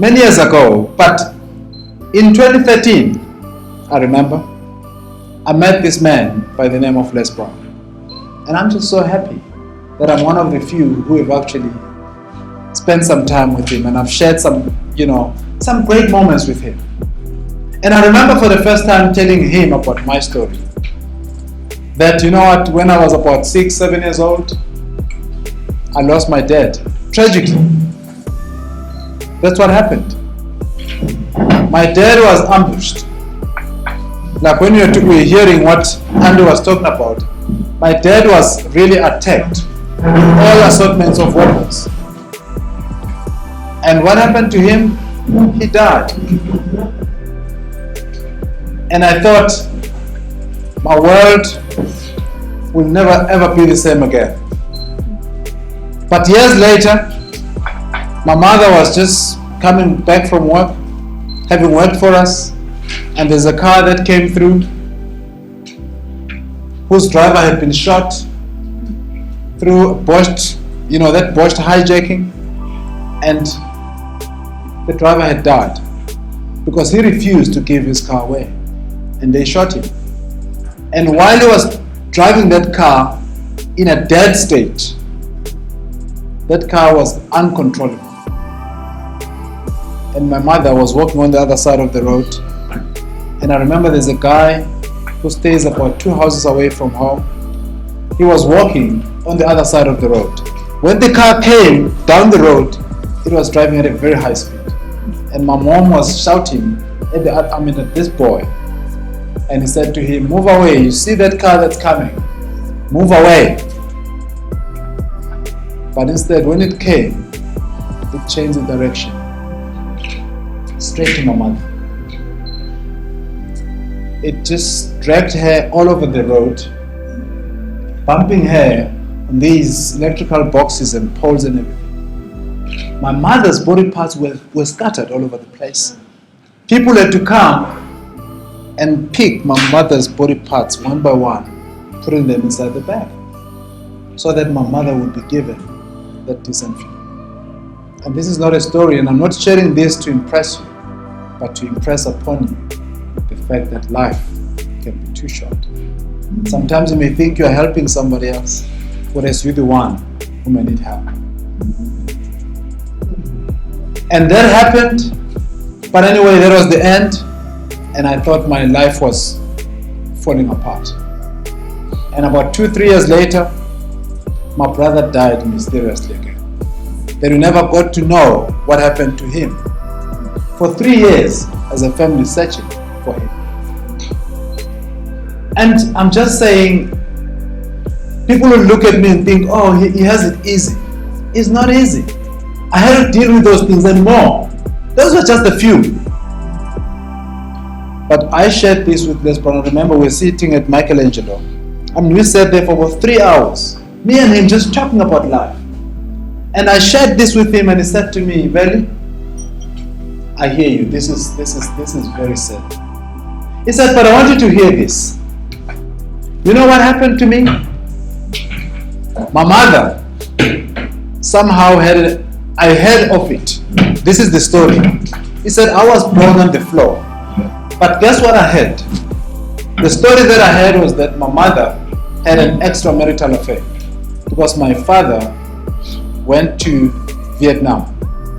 many years ago, but in 2013, I remember, I met this man by the name of Les Brown. And I'm just so happy that I'm one of the few who have actually spent some time with him, and I've shared some great moments with him. And I remember for the first time telling him about my story. That, you know what, when I was about 6-7 years old, I lost my dad, tragically. That's what happened. My dad was ambushed. Like when we were hearing what Andrew was talking about, my dad was really attacked with all assortments of weapons. And what happened to him? He died. And I thought, my world will never ever be the same again. But years later, my mother was just coming back from work, having worked for us, and there's a car that came through whose driver had been shot through that botched hijacking, and the driver had died because he refused to give his car away, and they shot him. And while he was driving that car in a dead state, that car was uncontrollable. And my mother was walking on the other side of the road, and I remember there's a guy who stays about 2 houses away from home. He was walking on the other side of the road. When the car came down the road, it was driving at a very high speed. And my mom was shouting at this boy. And he said to him, "Move away, you see that car that's coming? Move away." But instead, when it came, it changed the direction, straight to my mother. It just dragged her all over the road, bumping her on these electrical boxes and poles and everything. My mother's body parts were scattered all over the place. People had to come and pick my mother's body parts one by one, putting them inside the bag, so that my mother would be given that decent funeral. And this is not a story, and I'm not sharing this to impress you, but to impress upon you the fact that life can be too short. Sometimes you may think you're helping somebody else, whereas you're the one who may need help. And that happened, but anyway, that was the end, and I thought my life was falling apart. And about 2-3 years later, my brother died mysteriously again. Then we never got to know what happened to him. For 3 years, as a family, searching for him. And I'm just saying, people will look at me and think, oh, he has it easy. It's not easy. I had to deal with those things and more. Those were just a few. But I shared this with Les Brown. Remember, we're sitting at Michelangelo. We sat there for about 3 hours. Me and him just talking about life. And I shared this with him, and he said to me, "Veli, I hear you. This is very sad." He said, "But I want you to hear this. You know what happened to me? My mother somehow I heard of it. This is the story." He said, "I was born on the floor. But guess what I heard? The story that I heard was that my mother had an extramarital affair because my father went to Vietnam,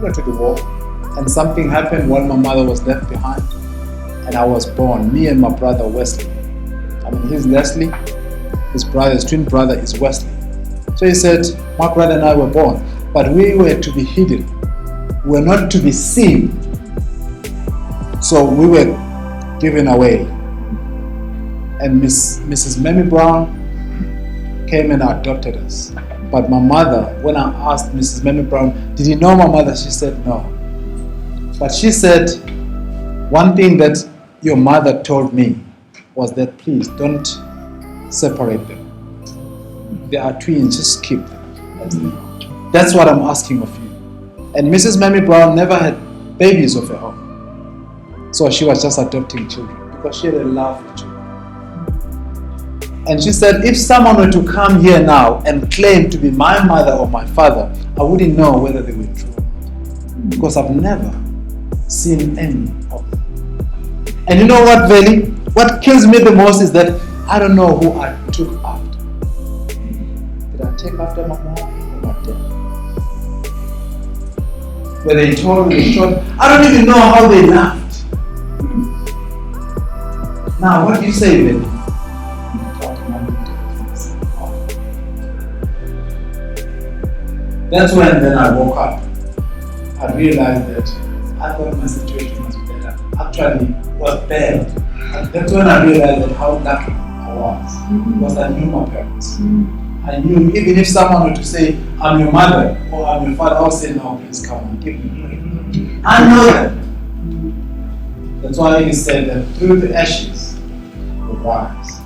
went to the war, and something happened while my mother was left behind, and I was born, me and my brother Wesley. He's Leslie, his twin brother is Wesley. So he said, my brother and I were born, but we were to be hidden. We were not to be seen. So we were given away. And Mrs. Mamie Brown came and adopted us. But my mother, when I asked Mrs. Mamie Brown, did you know my mother? She said no. But she said, one thing that your mother told me was that please don't separate them. They are twins, just keep them. That's what I'm asking of you. And Mrs. Mamie Brown never had babies of her own. So she was just adopting children because she had a love for children. And she said, if someone were to come here now and claim to be my mother or my father, I wouldn't know whether they were true or not. Because I've never seen any of them. And you know what, Veli? What kills me the most is that I don't know who I took after. Did I take after my mom or my dad? Were they tall, were they short? I don't even know how they laughed. Now, what do you say, Veli? That's when then I woke up. I realized that I thought my situation was better. Actually, it was bad. And that's when I realized that how lucky I was. Because I knew my parents. I knew even if someone were to say, I'm your mother or I'm your father, I would say, no, please come and give me bread. I know that. That's why he said that through the ashes will rise.